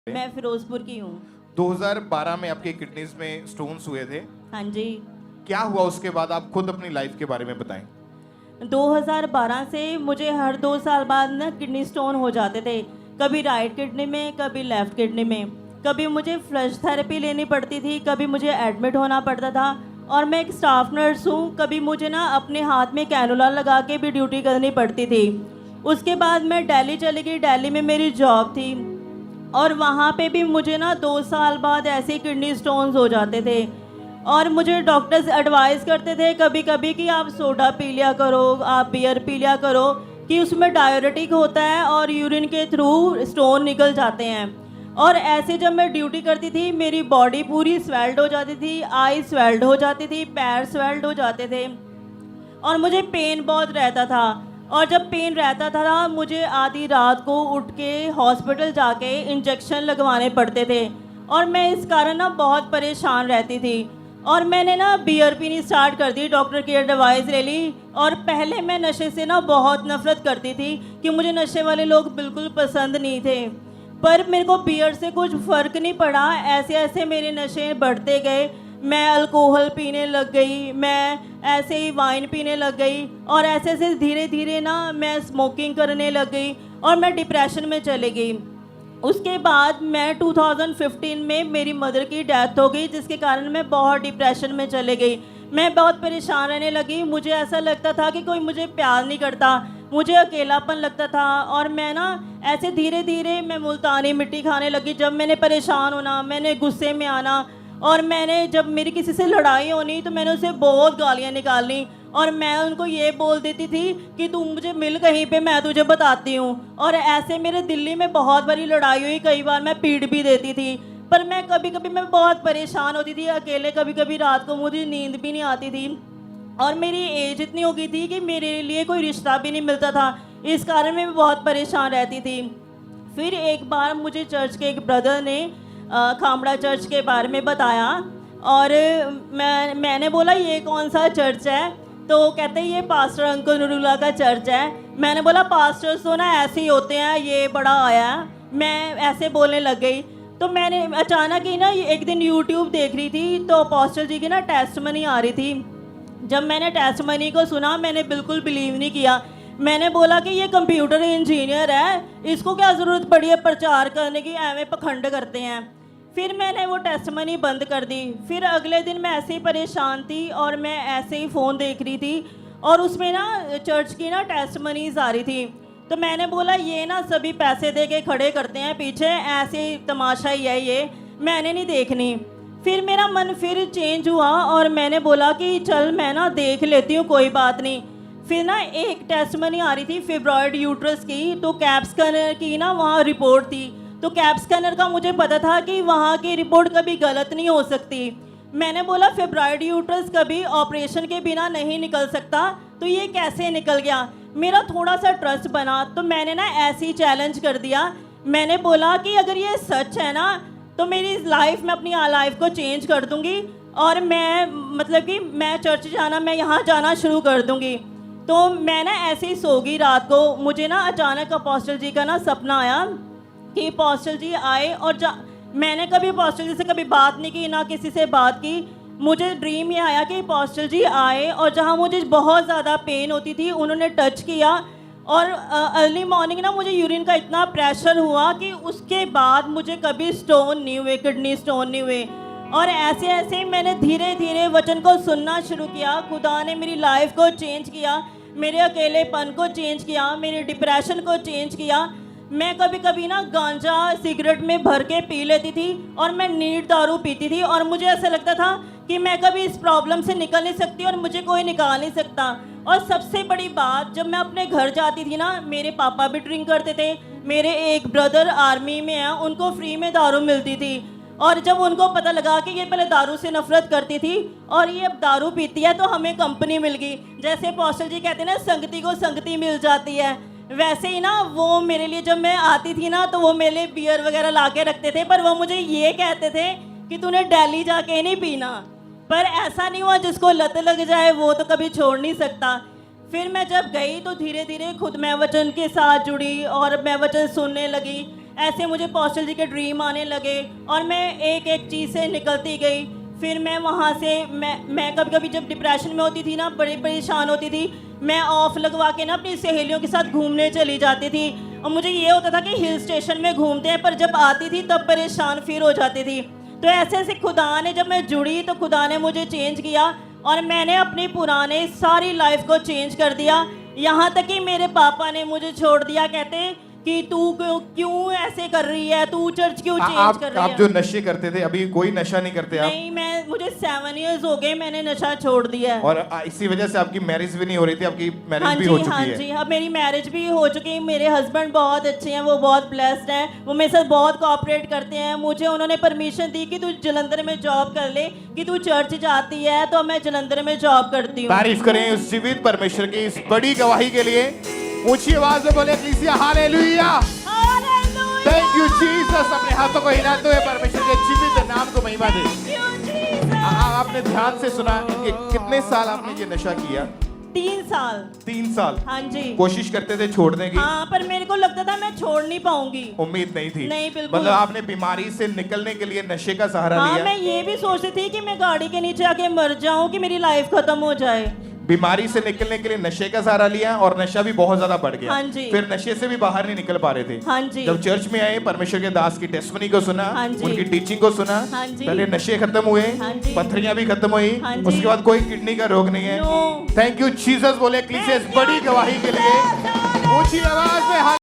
मैं फिरोजपुर की हूँ। 2012 में आपके किडनीज में स्टोन्स हुए थे। हाँ जी। क्या हुआ उसके बाद, आप खुद अपनी लाइफ के बारे में बताएं। 2012 से मुझे हर 2 साल बाद ना किडनी स्टोन हो जाते थे, कभी राइट किडनी में, कभी लेफ्ट किडनी में। कभी मुझे फ्लश थेरेपी लेनी पड़ती थी, कभी मुझे एडमिट होना पड़ता था। और मैं एक स्टाफ नर्स हूँ, कभी मुझे ना अपने हाथ में कैनुला लगा के भी ड्यूटी करनी पड़ती थी। उसके बाद मैं दिल्ली चली गई, दिल्ली में मेरी जॉब थी और वहाँ पे भी मुझे ना 2 साल बाद ऐसे किडनी स्टोन्स हो जाते थे। और मुझे डॉक्टर्स एडवाइस करते थे कभी कभी कि आप सोडा पी लिया करो, आप बियर पी लिया करो, कि उसमें डायरेटिक होता है और यूरिन के थ्रू स्टोन निकल जाते हैं। और ऐसे जब मैं ड्यूटी करती थी मेरी बॉडी पूरी स्वेल्ड हो जाती थी, आई स्वेल्ड हो जाती थी, पैर स्वेल्ड हो जाते थे और मुझे पेन बहुत रहता था। और जब पेन रहता था मुझे आधी रात को उठ के हॉस्पिटल जाके इंजेक्शन लगवाने पड़ते थे और मैं इस कारण ना बहुत परेशान रहती थी। और मैंने ना बियर पीनी स्टार्ट कर दी, डॉक्टर की एडवाइस ले ली। और पहले मैं नशे से ना बहुत नफरत करती थी कि मुझे नशे वाले लोग बिल्कुल पसंद नहीं थे, पर मेरे को बियर से कुछ फ़र्क नहीं पड़ा। ऐसे ऐसे मेरे नशे बढ़ते गए, मैं अल्कोहल पीने लग गई, मैं ऐसे ही वाइन पीने लग गई और ऐसे ऐसे धीरे धीरे ना मैं स्मोकिंग करने लग गई और मैं डिप्रेशन में चली गई। उसके बाद मैं 2015 में मेरी मदर की डेथ हो गई, जिसके कारण मैं बहुत डिप्रेशन में चले गई। मैं बहुत परेशान रहने लगी, मुझे ऐसा लगता था कि कोई मुझे प्यार नहीं करता, मुझे अकेलापन लगता था। और मैं ना ऐसे धीरे धीरे मैं मुल्तानी मिट्टी खाने लगी। जब मैंने परेशान होना, मैंने गुस्से में आना और मैंने जब मेरी किसी से लड़ाई होनी तो मैंने उसे बहुत गालियाँ निकालनी और मैं उनको ये बोल देती थी कि तुम मुझे मिल कहीं पे, मैं तुझे बताती हूँ। और ऐसे मेरे दिल्ली में बहुत बड़ी लड़ाई हुई, कई बार मैं पीट भी देती थी। पर मैं कभी कभी मैं बहुत परेशान होती थी अकेले, कभी कभी रात को मुझे नींद भी नहीं आती थी और मेरी एज इतनी हो गई थी कि मेरे लिए कोई रिश्ता भी नहीं मिलता था। इस कारण मैं बहुत परेशान रहती थी। फिर एक बार मुझे चर्च के एक ब्रदर ने खामड़ा चर्च के बारे में बताया और मैंने बोला ये कौन सा चर्च है, तो कहते हैं ये पास्टर अंकल नूरुल्लाह का चर्च है। मैंने बोला पास्टर्स तो ना ऐसे ही होते हैं, ये बड़ा आया है। मैं ऐसे बोलने लग गई। तो मैंने अचानक ही ना एक दिन यूट्यूब देख रही थी तो अपोस्टल जी की ना टेस्टमनी आ रही थी। जब मैंने टेस्टमनी को सुना मैंने बिल्कुल बिलीव नहीं किया। मैंने बोला कि ये कंप्यूटर इंजीनियर है, इसको क्या ज़रूरत पड़ी है प्रचार करने की, एवं पखंड करते हैं। फिर मैंने वो टेस्टमनी बंद कर दी। फिर अगले दिन मैं ऐसे ही परेशान थी और मैं ऐसे ही फ़ोन देख रही थी और उसमें ना चर्च की ना टेस्टमनीज आ रही थी। तो मैंने बोला ये ना सभी पैसे दे के खड़े करते हैं पीछे, ऐसे ही तमाशा ही है ये, मैंने नहीं देखनी। फिर मेरा मन फिर चेंज हुआ और मैंने बोला कि चल मैं ना देख लेती हूँ, कोई बात नहीं। फिर ना एक टेस्टमनी आ रही थी फिब्रॉयड यूट्रस की, तो कैप स्कैनर की ना वहाँ रिपोर्ट थी। तो कैप स्कैनर का मुझे पता था कि वहाँ की रिपोर्ट कभी गलत नहीं हो सकती। मैंने बोला फिब्रॉयड यूट्रस कभी ऑपरेशन के बिना नहीं निकल सकता, तो ये कैसे निकल गया। मेरा थोड़ा सा ट्रस्ट बना तो मैंने ना ऐसे ही चैलेंज कर दिया। मैंने बोला कि अगर ये सच है ना तो मेरी लाइफ में अपनी लाइफ को चेंज कर दूंगी और मैं मतलब कि मैं चर्च जाना, मैं यहाँ जाना शुरू कर दूंगी। तो मैं ना ऐसे ही सो गई रात को। मुझे ना अचानक अपोस्टल जी का ना सपना आया कि अपोस्टल जी आए और मैंने कभी अपोस्टल जी से कभी बात नहीं की, ना किसी से बात की। मुझे ड्रीम ये आया कि अपोस्टल जी आए और जहाँ मुझे बहुत ज़्यादा पेन होती थी उन्होंने टच किया और अर्ली मॉर्निंग ना मुझे यूरिन का इतना प्रेशर हुआ कि उसके बाद मुझे कभी स्टोन नहीं हुए, किडनी स्टोन नहीं हुए। और ऐसे ऐसे मैंने धीरे धीरे वचन को सुनना शुरू किया। खुदा ने मेरी लाइफ को चेंज किया, मेरे अकेलेपन को चेंज किया, मेरे डिप्रेशन को चेंज किया। मैं कभी कभी ना गांजा सिगरेट में भर के पी लेती थी और मैं नीट दारू पीती थी और मुझे ऐसा लगता था कि मैं कभी इस प्रॉब्लम से निकल नहीं सकती और मुझे कोई निकाल नहीं सकता। और सबसे बड़ी बात, जब मैं अपने घर जाती थी ना, मेरे पापा भी ड्रिंक करते थे, मेरे एक ब्रदर आर्मी में है, उनको फ्री में दारू मिलती थी। और जब उनको पता लगा कि ये पहले दारू से नफरत करती थी और ये अब दारू पीती है तो हमें कंपनी मिल गई। जैसे अपोस्टल जी कहते हैं ना संगति को संगति मिल जाती है, वैसे ही ना वो मेरे लिए जब मैं आती थी ना तो वो मेरे लिए बियर वगैरह ला के रखते थे, पर वो मुझे ये कहते थे कि तूने दिल्ली जाके नहीं पीना। पर ऐसा नहीं हुआ, जिसको लत लग जाए वो तो कभी छोड़ नहीं सकता। फिर मैं जब गई तो धीरे धीरे खुद मैं वचन के साथ जुड़ी और मैं वचन सुनने लगी। ऐसे मुझे पॉस्टल जी के ड्रीम आने लगे और मैं एक एक चीज़ से निकलती गई। फिर मैं वहाँ से मैं कभी कभी जब डिप्रेशन में होती थी ना, बड़ी परेशान होती थी, मैं ऑफ लगवा के ना अपनी सहेलियों के साथ घूमने चली जाती थी। और मुझे ये होता था कि हिल स्टेशन में घूमते हैं, पर जब आती थी तब परेशान फिर हो जाती थी। तो ऐसे ऐसे खुदा ने, जब मैं जुड़ी तो खुदा ने मुझे चेंज किया और मैंने अपनी पुराने सारी लाइफ को चेंज कर दिया। यहाँ तक कि मेरे पापा ने मुझे छोड़ दिया, कहते कि तू क्यों ऐसे कर रही है, तू चर्च क्यों चेंज कर रही है। आप जो नशे करते थे, अभी कोई नशा नहीं करते आप? नहीं, मुझे 7 इयर्स हो गए, मैंने नशा छोड़ दिया है। और इसी वजह से आपकी मैरिज भी नहीं हो रही थी, आपकी मैरिज भी हो चुकी हाँ है। जी, अब मेरी मैरिज भी हो चुकी है। मेरे हस्बैंड बहुत अच्छे हैं, वो बहुत ब्लेस्ड हैं, वो मेरे साथ बहुत कोऑपरेट करते हैं। मुझे उन्होंने परमिशन दी कि तू जलंधर में जॉब कर ले, कि तू चर्च जाती है, तो मैं जलंधर में जॉब करती हूँ। तारीफ करें उस जीवित परमेश्वर की इस बड़ी गवाही के लिए। ऊंची आवाज में बोले एक्लीसिया हालेलुया, थैंक यू जीसस। अपने हाथों को हिलाते हुए परमेश्वर के जीवित नाम को महिमा दे। आपने ध्यान से सुना कि कितने साल आपने ये नशा किया? 3 साल। 3 साल? हाँ जी। कोशिश करते थे छोड़ने की? हाँ, पर मेरे को लगता था मैं छोड़ नहीं पाऊंगी। उम्मीद नहीं थी? नहीं, बिल्कुल। मतलब आपने बीमारी से निकलने के लिए नशे का सहारा हाँ, लिया? मैं ये भी सोचती थी कि मैं गाड़ी के नीचे आके मर जाऊं, कि मेरी लाइफ खत्म हो जाए। बीमारी से निकलने के लिए नशे का सहारा लिया और नशा भी बहुत ज्यादा बढ़ गया। हाँ जी। फिर नशे से भी बाहर नहीं निकल पा रहे थे। हाँ जी। जब चर्च में आए, परमेश्वर के दास की टेस्टमनी को सुना, हाँ जी। उनकी टीचिंग को सुना, हाँ जी। पहले नशे खत्म हुए, हाँ जी। पथरियां भी खत्म हुई, हाँ जी। उसके बाद कोई किडनी का रोग नहीं है। नो। थैंक यू जीसस बोले एक्लीसिया इस बड़ी गवाही के लिए। ऊंची आवाज में